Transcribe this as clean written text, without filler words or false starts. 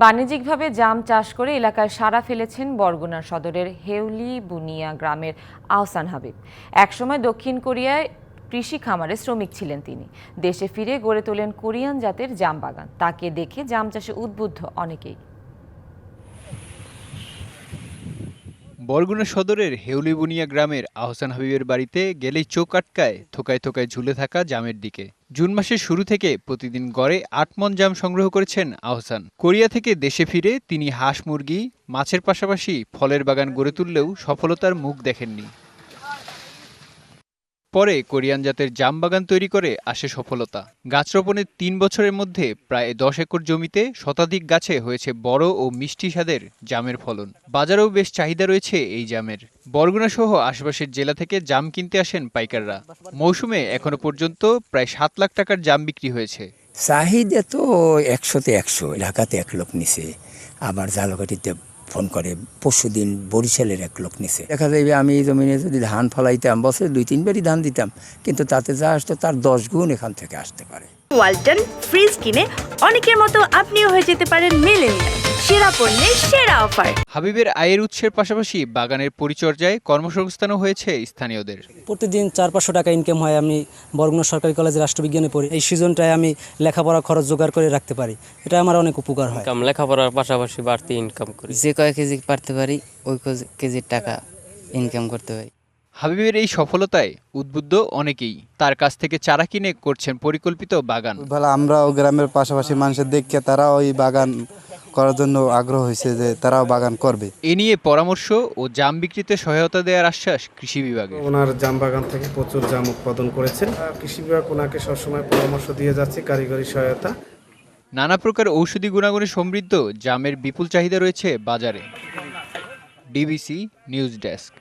বাণিজ্যিকভাবে জাম চাষ করে এলাকায় সাড়া ফেলেছেন বরগুনা সদরের হেউলি বুনিয়া গ্রামের আহসান হাবিব। একসময় দক্ষিণ কোরিয়ায় কৃষি খামারে শ্রমিক ছিলেন তিনি। দেশে ফিরে গড়ে তোলেন কোরিয়ান জাতের জাম বাগান। তাকে দেখে জাম চাষে উদ্বুদ্ধ অনেকেই। বরগুনা সদরের হেউলিবুনিয়া গ্রামের আহসান হাবিবের বাড়িতে গেলেই চোখ আটকায় থোকায় থোকায় ঝুলে থাকা জামের দিকে। জুন মাসের শুরু থেকে প্রতিদিন গড়ে ৮ মণ জাম সংগ্রহ করেছেন আহসান। কোরিয়া থেকে দেশে ফিরে তিনি হাঁস মুরগি মাছের পাশাপাশি ফলের বাগান গড়ে তুললেও সফলতার মুখ দেখেননি। পরে কোরিয়ান জাতের জাম বাগান তৈরি করে আসে সফলতা। গাছ রোপণের ৩ বছরের মধ্যে প্রায় ১০ একর জমিতে শতাধিক গাছে হয়েছে বড় ও মিষ্টি স্বাদের জামের ফলন। বাজারেও বেশ চাহিদা রয়েছে এই জামের। বরগুনা সহ আশেপাশের জেলা থেকে জাম কিনতে আসেন পাইকাররা। মৌসুমে এখনো পর্যন্ত প্রায় ৭ লাখ টাকার জাম বিক্রি হয়েছে। চাহিদা তো ১০০-তে ১০০। ঢাকাতে এক লোক নিছে, আবার ঝালকাঠিতে ফোন করে, পরশুদিন বরিশালের এক লোক নিছে। দেখা যাবে আমি এই জমিনে যদি ধান ফলাইতাম, বছরে ২-৩ বারই ধান দিতাম, কিন্তু তাতে যা আসতো তার ১০ গুণ এখান থেকে আসতে পারে। ওয়ালটন ফ্রিজ কিনে অনেকের মতো আপনিও হয়ে যেতে পারেন মিলেনিয়াল। সেরা পণ্যের সেরা অফার। হাবিবের আয়ের উৎসের পাশাপাশি বাগানের পরিচর্যায় কর্মসংস্থানও হয়েছে স্থানীয়দের। প্রতিদিন ৪-৫০০ টাকা ইনকাম হয়। আমি বরগুনা সরকারি কলেজে রাষ্ট্রবিজ্ঞানে পড়ি। এই সিজনটায় আমি লেখাপড়া খরচ জোগাড় করে রাখতে পারি, এটা আমার অনেক উপকার হয়। লেখাপড়ার পাশাপাশি বাড়তি ইনকাম করি। যে কয় কেজি পারতে পারি ওই কেজির টাকা ইনকাম করতে পারি। হাবিবের এই সফলতায় উদ্বুদ্ধ অনেকেই। তার কাছ থেকে চারা কিনে করছেন পরিকল্পিত বাগান। আমরাও গ্রামের পাশাপাশি মানুষের দেখে তারাও ওই বাগান করার জন্য আগ্রহ হয়েছে যে তারাও বাগান করবে। এ নিয়ে পরামর্শ ও জাম বিক্রিতে সহায়তা দেওয়ার আশ্বাস কৃষি বিভাগের। ওনার জাম বাগান থেকে প্রচুর জাম উৎপাদন করেছেন। কৃষি বিভাগ ওনাকে সবসময় পরামর্শ দিয়ে যাচ্ছে, কারিগরি সহায়তা। নানা প্রকার ঔষধি গুণাগুণে সমৃদ্ধ জামের বিপুল চাহিদা রয়েছে বাজারে। DBC news desk.